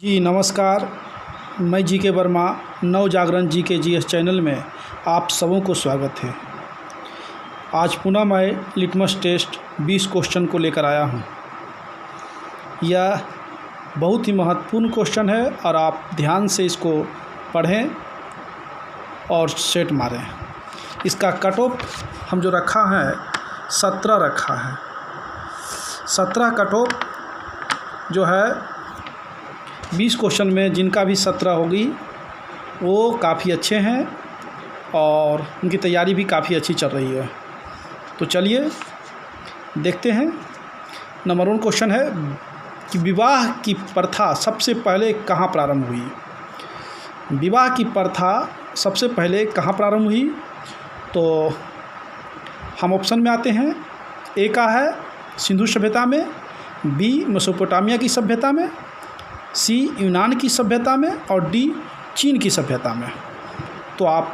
जी नमस्कार। मैं जीके वर्मा नव जागरण जीके जीएस चैनल में आप सबों को स्वागत है। आज पुनः मैं लिटमस टेस्ट 20 क्वेश्चन को लेकर आया हूं। यह बहुत ही महत्वपूर्ण क्वेश्चन है और आप ध्यान से इसको पढ़ें और सेट मारें। इसका कट ऑफ हम जो रखा है 17 रखा है। 17 कट ऑफ जो है 20 क्वेश्चन में जिनका भी 17 होगी वो काफ़ी अच्छे हैं और उनकी तैयारी भी काफ़ी अच्छी चल रही है। तो चलिए देखते हैं। नंबर 1 क्वेश्चन है कि विवाह की प्रथा सबसे पहले कहाँ प्रारंभ हुई। विवाह की प्रथा सबसे पहले कहाँ प्रारंभ हुई, तो हम ऑप्शन में आते हैं। ए का है सिंधु सभ्यता में, बी मेसोपोटामिया की सभ्यता में, सी यूनान की सभ्यता में और डी चीन की सभ्यता में। तो आप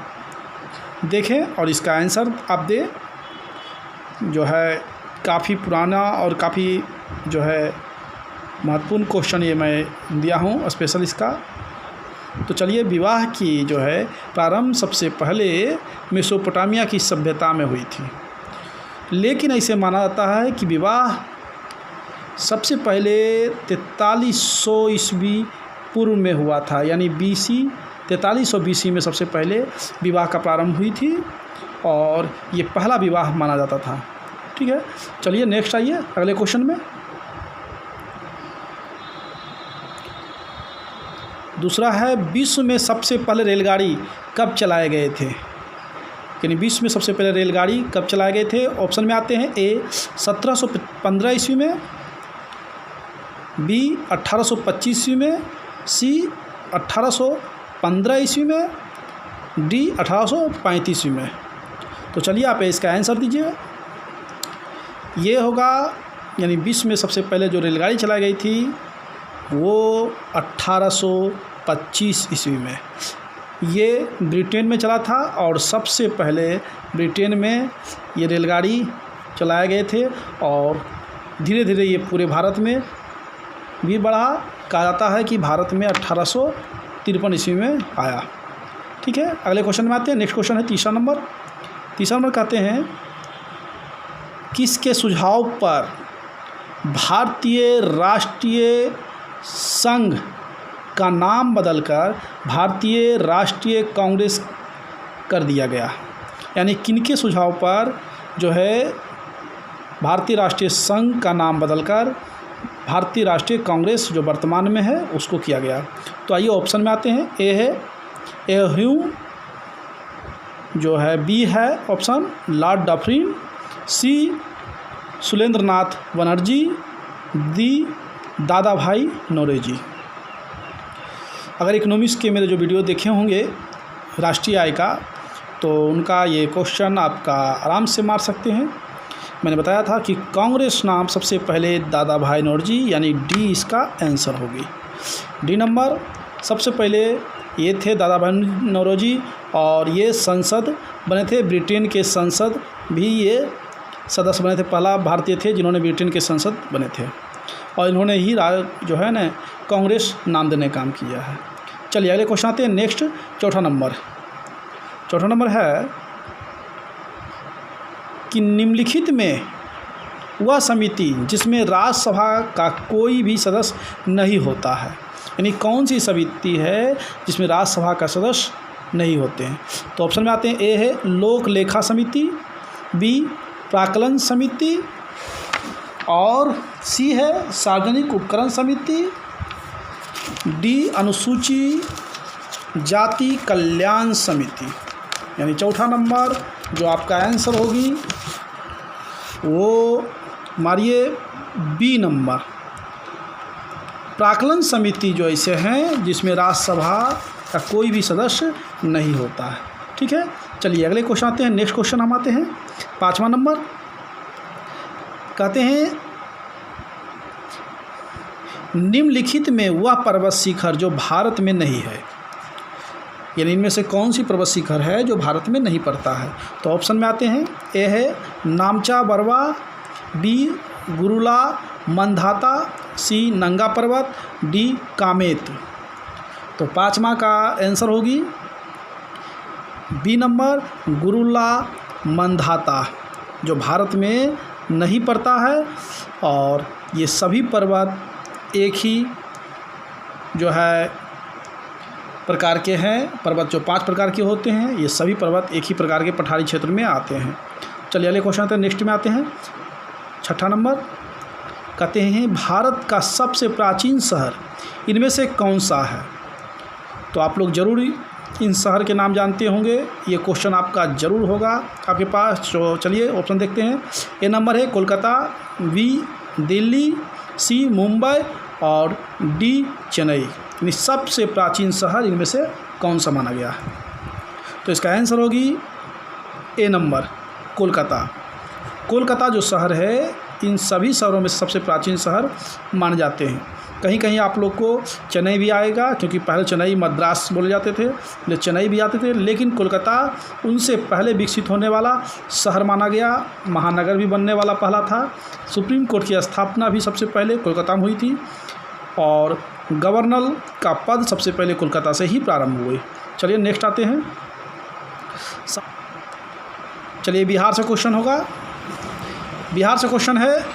देखें और इसका आंसर आप दें। जो है काफ़ी पुराना और काफ़ी जो है महत्वपूर्ण क्वेश्चन ये मैं दिया हूँ स्पेशल इसका। तो चलिए, विवाह की जो है प्रारंभ सबसे पहले मेसोपोटामिया की सभ्यता में हुई थी, लेकिन ऐसे माना जाता है कि विवाह सबसे पहले 4300 ईस्वी पूर्व में हुआ था, यानी BC 4300 BC में सबसे पहले विवाह का प्रारंभ हुई थी और ये पहला विवाह माना जाता था। ठीक है, चलिए नेक्स्ट आइए अगले क्वेश्चन में। दूसरा है विश्व में सबसे पहले रेलगाड़ी कब चलाए गए थे, यानी विश्व में सबसे पहले रेलगाड़ी कब चलाए गए थे। ऑप्शन में आते हैं। ए 1715 ईस्वी में, बी 1825 ईस्वी में, सी 1815 ईस्वी में, डी 1835 ईस्वी में। तो चलिए आप इसका आंसर दीजिए। ये होगा, यानी विश्व में सबसे पहले जो रेलगाड़ी चलाई गई थी वो 1825 ईस्वी में। ये ब्रिटेन में चला था और सबसे पहले ब्रिटेन में ये रेलगाड़ी चलाए गए थे और धीरे धीरे ये पूरे भारत में भी बढ़ा। कहा जाता है कि भारत में 1853 ईस्वी में आया। ठीक है, अगले क्वेश्चन में आते हैं। नेक्स्ट क्वेश्चन है तीसरा नंबर कहते हैं किसके सुझाव पर भारतीय राष्ट्रीय संघ का नाम बदलकर भारतीय राष्ट्रीय कांग्रेस कर दिया गया। यानी किनके सुझाव पर जो है भारतीय राष्ट्रीय संघ का नाम बदलकर भारतीय राष्ट्रीय कांग्रेस जो वर्तमान में है उसको किया गया। तो आइए ऑप्शन में आते हैं। ए है ह्यू जो है, बी है ऑप्शन लॉर्ड डफरिन, सी सुरेंद्रनाथ बनर्जी, डी दादा भाई नौरोजी। अगर इकोनॉमिक्स के मेरे जो वीडियो देखे होंगे राष्ट्रीय आय का, तो उनका ये क्वेश्चन आपका आराम से मार सकते हैं। मैंने बताया था कि कांग्रेस नाम सबसे पहले दादा भाई नौरोजी, यानी डी इसका आंसर होगी। डी नंबर सबसे पहले ये थे दादा भाई नौरोजी और ये संसद बने थे, ब्रिटेन के संसद भी ये सदस्य बने थे। पहला भारतीय थे जिन्होंने ब्रिटेन के संसद बने थे और इन्होंने ही जो है ना कांग्रेस नाम देने का काम किया है। चलिए अगले क्वेश्चन आते हैं। नेक्स्ट चौथा नंबर है कि निम्नलिखित में वह समिति जिसमें राज्यसभा का कोई भी सदस्य नहीं होता है, यानी कौन सी समिति है जिसमें राज्यसभा का सदस्य नहीं होते हैं। तो ऑप्शन में आते हैं। ए है लोक लेखा समिति, बी प्राक्कलन समिति और सी है सार्वजनिक उपकरण समिति, डी अनुसूची जाति कल्याण समिति। यानी चौथा नंबर जो आपका आंसर होगी वो मारिए बी नंबर, प्राक्कलन समिति जो ऐसे हैं जिसमें राज्यसभा का कोई भी सदस्य नहीं होता है। ठीक है, चलिए अगले क्वेश्चन आते हैं। नेक्स्ट क्वेश्चन हम आते हैं 5वां नंबर। कहते हैं निम्नलिखित में वह पर्वत शिखर जो भारत में नहीं है, यानी इनमें से कौन सी पर्वत शिखर है जो भारत में नहीं पड़ता है। तो ऑप्शन में आते हैं। ए है नामचा बरवा, बी गुरुला मंधाता, सी नंगा पर्वत, डी कामेत। तो 5वां का आंसर होगी बी नंबर गुरुला मंदाता, जो भारत में नहीं पड़ता है। और ये सभी पर्वत एक ही जो है प्रकार के हैं। पर्वत जो 5 प्रकार के होते हैं, ये सभी पर्वत एक ही प्रकार के पठारी क्षेत्र में आते हैं। चलिए अगले क्वेश्चन आते हैं, नेक्स्ट में आते हैं। 6ठा नंबर कहते हैं भारत का सबसे प्राचीन शहर इनमें से कौन सा है। तो आप लोग ज़रूर इन शहर के नाम जानते होंगे, ये क्वेश्चन आपका ज़रूर होगा आपके पास। तो चलिए ऑप्शन देखते हैं। ए नंबर है कोलकाता, बी दिल्ली, सी मुंबई और डी चेन्नई। यानी सबसे प्राचीन शहर इनमें से कौन सा माना गया है। तो इसका आंसर होगी ए नंबर कोलकाता। कोलकाता जो शहर है इन सभी शहरों में सबसे प्राचीन शहर माने जाते हैं। कहीं कहीं आप लोग को चेन्नई भी आएगा, क्योंकि पहले चेन्नई मद्रास बोले जाते थे, इसलिए चेन्नई भी आते थे। लेकिन कोलकाता उनसे पहले विकसित होने वाला शहर माना गया, महानगर भी बनने वाला पहला था। सुप्रीम कोर्ट की स्थापना भी सबसे पहले कोलकाता में हुई थी और गवर्नर का पद सबसे पहले कोलकाता से ही प्रारंभ हुए। चलिए नेक्स्ट आते हैं। चलिए बिहार से क्वेश्चन होगा। बिहार से क्वेश्चन है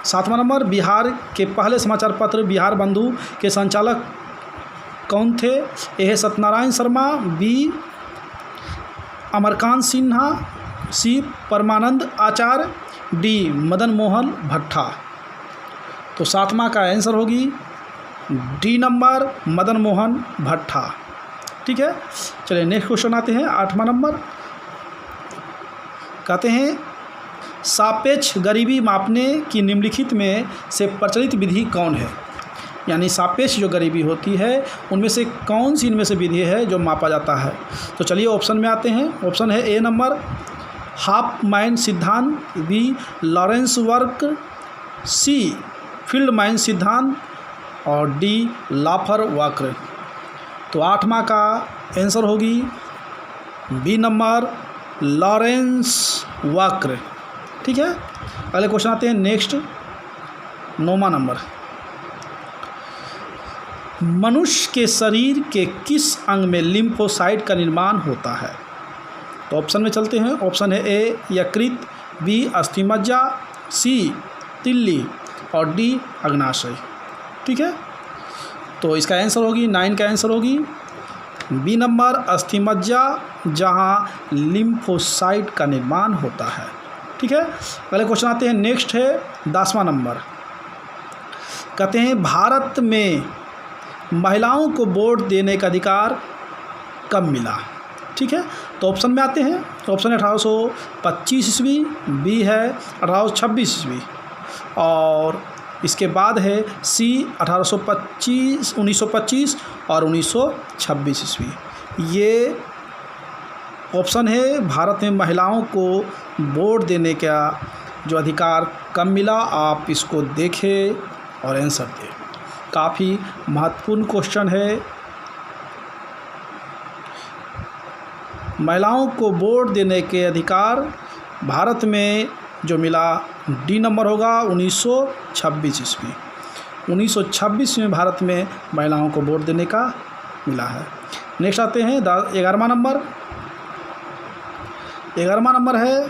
7वां नंबर, बिहार के पहले समाचार पत्र बिहार बंधु के संचालक कौन थे। ए है सत्यनारायण शर्मा, बी अमरकांत सिन्हा, सी परमानंद आचार्य, डी मदन मोहन भट्टा। तो 7वां का आंसर होगी डी नंबर मदन मोहन भट्टा। ठीक है, चलिए नेक्स्ट क्वेश्चन आते हैं। 8वां नंबर कहते हैं सापेक्ष गरीबी मापने की निम्नलिखित में से प्रचलित विधि कौन है। यानी सापेक्ष जो गरीबी होती है उनमें से कौन सी इनमें से विधि है जो मापा जाता है। तो चलिए ऑप्शन में आते हैं। ऑप्शन है ए नंबर हाफमैन सिद्धांत, बी लॉरेंस वर्क, सी फील्ड माइन सिद्धांत और डी लाफर वक्र। तो 8वां का आंसर होगी बी नंबर लॉरेंस वक्र। ठीक है, अगले क्वेश्चन आते हैं नेक्स्ट। 9वां नंबर, मनुष्य के शरीर के किस अंग में लिम्फोसाइट का निर्माण होता है। तो ऑप्शन में चलते हैं। ऑप्शन है ए यकृत, बी अस्थिमज्जा, सी तिल्ली और डी अग्नाशय। ठीक है, तो इसका आंसर होगी 9 का आंसर होगी बी नंबर अस्थिमज्जा, जहां लिम्फोसाइट का निर्माण होता है। ठीक है, अगले क्वेश्चन आते हैं। नेक्स्ट है 10वां नंबर, कहते हैं भारत में महिलाओं को वोट देने का अधिकार कब मिला। ठीक है, तो ऑप्शन में आते हैं। ऑप्शन है 1825 ईस्वी, बी है 1826 ईस्वी और इसके बाद है सी 1925 और 1926 ईस्वी। ये ऑप्शन है भारत में महिलाओं को वोट देने का जो अधिकार कब मिला। आप इसको देखें और आंसर दें, काफ़ी महत्वपूर्ण क्वेश्चन है। महिलाओं को वोट देने के अधिकार भारत में जो मिला डी नंबर होगा 1926 ईस्वी। 1926 में भारत में महिलाओं को वोट देने का मिला है। नेक्स्ट आते हैं 11वां नंबर। 11वां नंबर है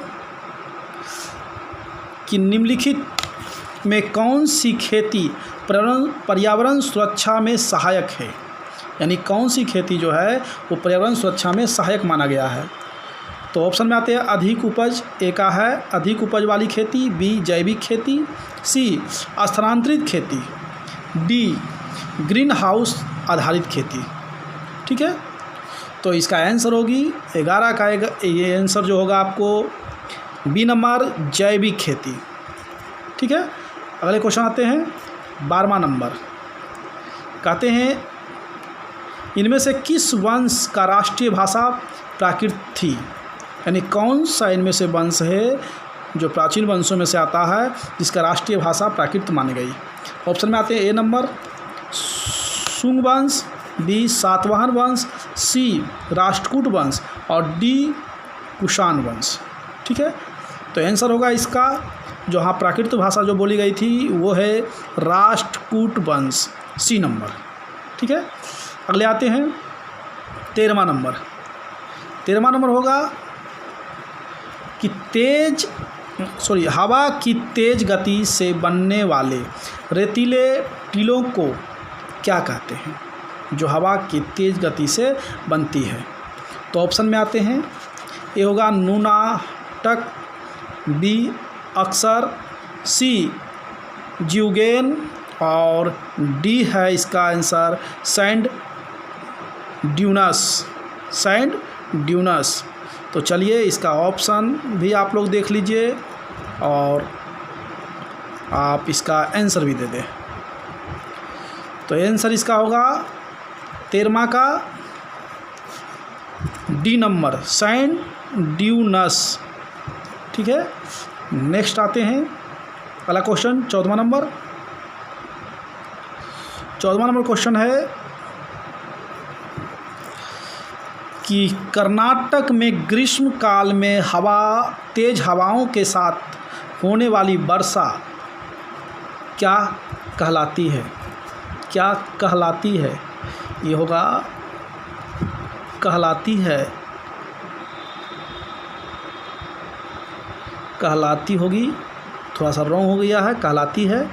कि निम्नलिखित में कौन सी खेती पर्यावरण सुरक्षा में सहायक है। यानी कौन सी खेती जो है वो पर्यावरण सुरक्षा में सहायक माना गया है। तो ऑप्शन में आते हैं अधिक उपज, ए का है अधिक उपज वाली खेती, बी जैविक खेती, सी स्थानांतरित खेती, डी ग्रीन हाउस आधारित खेती। ठीक है, तो इसका आंसर होगी 11 का ये आंसर जो होगा आपको बी नंबर जैविक खेती। ठीक है, अगले क्वेश्चन आते हैं 12वां नंबर। कहते हैं इनमें से किस वंश का राष्ट्रीय भाषा प्राकृत थी। यानी कौन सा इनमें से वंश है जो प्राचीन वंशों में से आता है जिसका राष्ट्रीय भाषा प्राकृत मानी गई। ऑप्शन में आते हैं ए नंबर शुंग वंश, बी सातवाहन वंश, सी राष्ट्रकूट वंश और डी कुषाण वंश। ठीक है, तो आंसर होगा इसका जहाँ प्राकृत भाषा जो बोली गई थी वो है राष्ट्रकूट वंश, सी नंबर। ठीक है, अगले आते हैं 13वां नंबर। 13वां नंबर होगा कि हवा की तेज गति से बनने वाले रेतीले टीलों को क्या कहते हैं, जो हवा की तेज गति से बनती है। तो ऑप्शन में आते हैं, ए होगा नूनाटक, बी अक्सर, सी ज्यूगेन और डी है इसका आंसर सैंड ड्यूनस। तो चलिए इसका ऑप्शन भी आप लोग देख लीजिए और आप इसका आंसर भी दे दें। तो आंसर इसका होगा 13वां का डी नंबर, सैंड ड्यूनस। ठीक है, नेक्स्ट आते हैं अगला क्वेश्चन 14वां नंबर। 14वां नंबर क्वेश्चन है कि कर्नाटक में ग्रीष्म काल में तेज हवाओं के साथ होने वाली वर्षा क्या कहलाती है? क्या कहलाती है? ये होगा कहलाती होगी, थोड़ा सा रॉन्ग हो गया है, कहलाती है।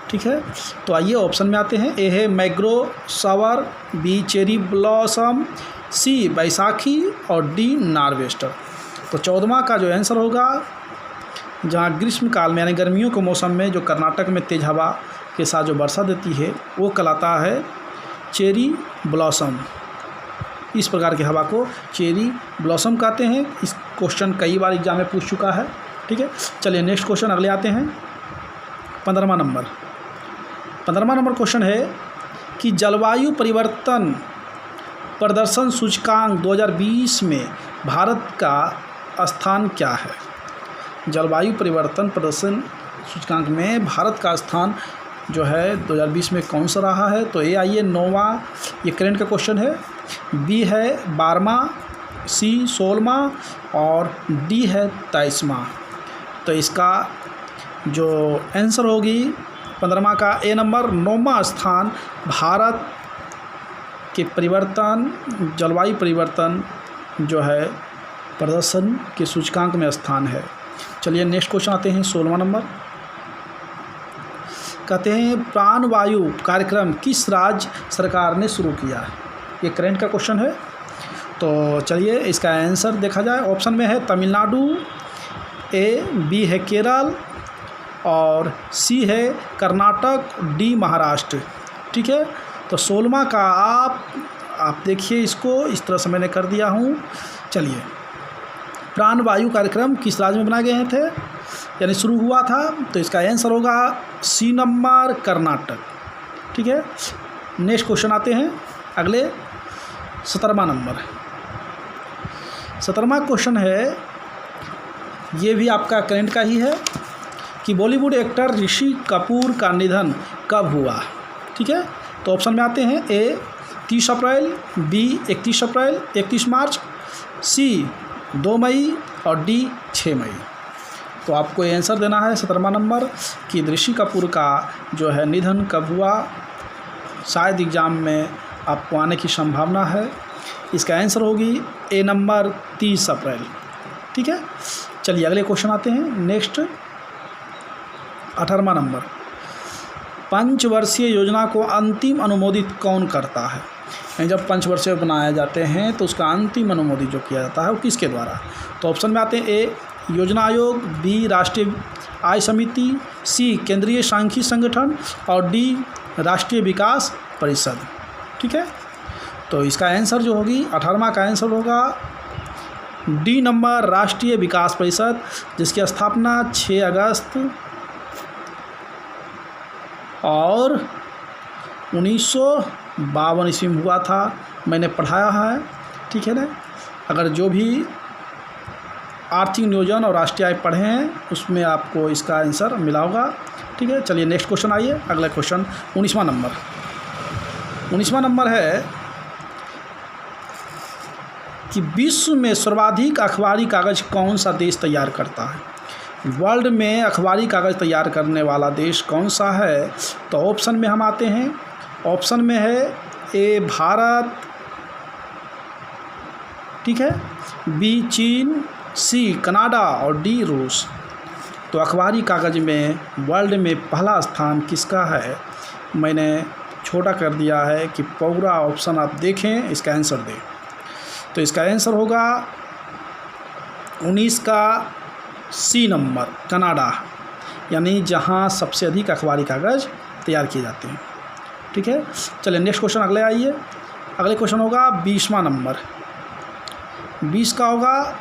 ठीक है, तो आइए ऑप्शन में आते हैं। ए है mango shower, B cherry blossom, C Baisakhi और डी नार्वेस्टर। तो 14वां का जो आंसर होगा, जहाँ ग्रीष्म काल में यानी गर्मियों के मौसम में जो कर्नाटक में तेज हवा के साथ जो वर्षा देती है वो कहलाता है चेरी ब्लॉसम। इस प्रकार की हवा को चेरी ब्लॉसम कहते हैं। इस क्वेश्चन कई बार एग्जाम में पूछ चुका है। ठीक है, चलिए नेक्स्ट क्वेश्चन अगले आते हैं 15वां नंबर। 15वां नंबर क्वेश्चन है कि जलवायु परिवर्तन प्रदर्शन सूचकांक 2020 में भारत का स्थान क्या है? जलवायु परिवर्तन प्रदर्शन सूचकांक में भारत का स्थान जो है 2020 में कौन सा रहा है? तो ए आइए 9वां, ये करेंट का क्वेश्चन है, बी है 12वां, सी 16वां और डी है 23वां। तो इसका जो आंसर होगी 15वां का ए नंबर 9वां स्थान भारत के जलवायु परिवर्तन जो है प्रदर्शन के सूचकांक में स्थान है। चलिए नेक्स्ट क्वेश्चन आते हैं 16वां नंबर। कहते हैं प्राणवायु कार्यक्रम किस राज्य सरकार ने शुरू किया? ये करंट का क्वेश्चन है। तो चलिए इसका आंसर देखा जाए। ऑप्शन में है तमिलनाडु, ए बी है केरल और सी है कर्नाटक, डी महाराष्ट्र। ठीक है, तो 16वां का आप देखिए, इसको इस तरह से मैंने कर दिया हूँ। चलिए, प्राणवायु कार्यक्रम किस राज्य में बनाए गए थे यानी शुरू हुआ था? तो इसका आंसर होगा सी नंबर कर्नाटक। ठीक है, नेक्स्ट क्वेश्चन आते हैं अगले 17वां नंबर। 17वां क्वेश्चन है, ये भी आपका करंट का ही है कि बॉलीवुड एक्टर ऋषि कपूर का निधन कब हुआ? ठीक है, तो ऑप्शन में आते हैं, ए 30 अप्रैल, बी 31 अप्रैल 31 मार्च, सी 2 मई और डी 6 मई। तो आपको ये आंसर देना है 17वां नंबर कि ऋषि कपूर का जो है निधन कब हुआ। शायद एग्ज़ाम में आपको आने की संभावना है। इसका आंसर होगी ए नंबर 30 अप्रैल। ठीक है, चलिए अगले क्वेश्चन आते हैं। नेक्स्ट 18वां नंबर, पंचवर्षीय योजना को अंतिम अनुमोदित कौन करता है? जब पंचवर्षीय बनाए जाते हैं तो उसका अंतिम अनुमोदित जो किया जाता है वो किसके द्वारा? तो ऑप्शन में आते हैं, ए योजना आयोग, बी राष्ट्रीय आय समिति, सी केंद्रीय सांख्यिकी संगठन और डी राष्ट्रीय विकास परिषद। ठीक है, तो इसका आंसर जो होगी 18वां का आंसर होगा डी नंबर राष्ट्रीय विकास परिषद, जिसकी स्थापना 6 अगस्त और 1952 ईस्वी में हुआ था। मैंने पढ़ाया है। ठीक है ना, अगर जो भी आर्थिक नियोजन और राष्ट्रीय आय पढ़े हैं उसमें आपको इसका आंसर मिला होगा। ठीक है, चलिए नेक्स्ट क्वेश्चन आइए। अगला क्वेश्चन 19वां नंबर। 19वां नंबर है कि विश्व में सर्वाधिक अखबारी कागज़ कौन सा देश तैयार करता है? वर्ल्ड में अखबारी कागज़ तैयार करने वाला देश कौन सा है? तो ऑप्शन में हम आते हैं, ऑप्शन में है ए भारत, ठीक है, बी चीन, सी कनाडा और डी रूस। तो अखबारी कागज़ में वर्ल्ड में पहला स्थान किसका है? मैंने छोटा कर दिया है कि पूरा ऑप्शन आप देखें, इसका आंसर दें। तो इसका आंसर होगा 19 का सी नंबर, कनाडा, यानी जहां सबसे अधिक अखबारी कागज़ तैयार किए जाते हैं। ठीक है, चलिए नेक्स्ट क्वेश्चन अगले आइए। अगले क्वेश्चन होगा 20वां नंबर। 20 का होगा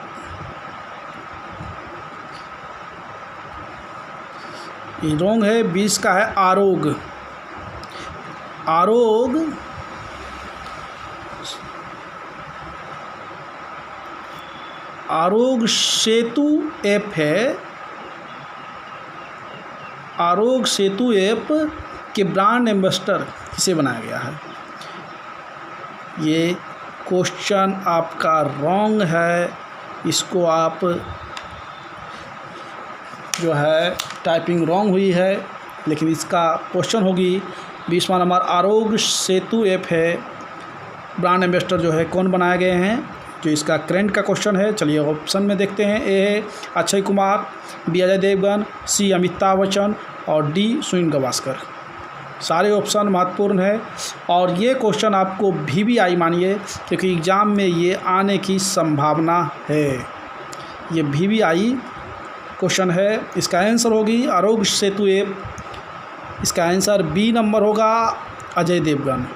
ये रॉन्ग है, 20 का है आरोग। आरोग आरोग सेतु ऐप है। आरोग सेतु ऐप के ब्रांड एम्बेसडर किसे बनाया गया है? ये क्वेश्चन आपका रॉन्ग है, इसको आप जो है टाइपिंग रॉन्ग हुई है, लेकिन इसका क्वेश्चन होगी 20वां नंबर। आरोग्य सेतु ऐप है, ब्रांड एम्बेसडर जो है कौन बनाए गए हैं, जो इसका करंट का क्वेश्चन है। चलिए ऑप्शन में देखते हैं। ए है अक्षय कुमार, बी अजय देवगन, सी अमिताभ बच्चन और डी सुनील गावस्कर। सारे ऑप्शन महत्वपूर्ण है और ये क्वेश्चन आपको VVI मानिए, क्योंकि एग्ज़ाम में ये आने की संभावना है। ये VVI क्वेश्चन है। इसका आंसर होगी आरोग्य सेतु ऐप। इसका आंसर बी नंबर होगा, अजय देवगन।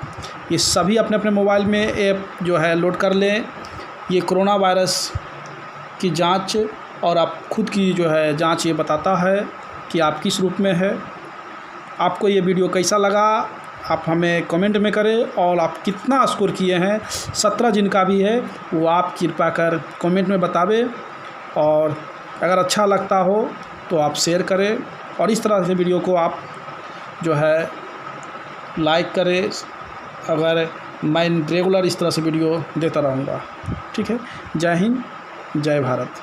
ये सभी अपने अपने मोबाइल में ऐप जो है लोड कर लें। ये कोरोना वायरस की जांच और आप खुद की जो है जांच ये बताता है कि आप किस रूप में है। आपको ये वीडियो कैसा लगा आप हमें कमेंट में करें, और आप कितना स्कोर किए हैं 17 जिनका भी है वो आप कृपया कर कमेंट में बतावें। और अगर अच्छा लगता हो तो आप शेयर करें, और इस तरह से वीडियो को आप जो है लाइक करें। अगर मैं रेगुलर इस तरह से वीडियो देता रहूँगा। ठीक है, जय हिंद, जय भारत।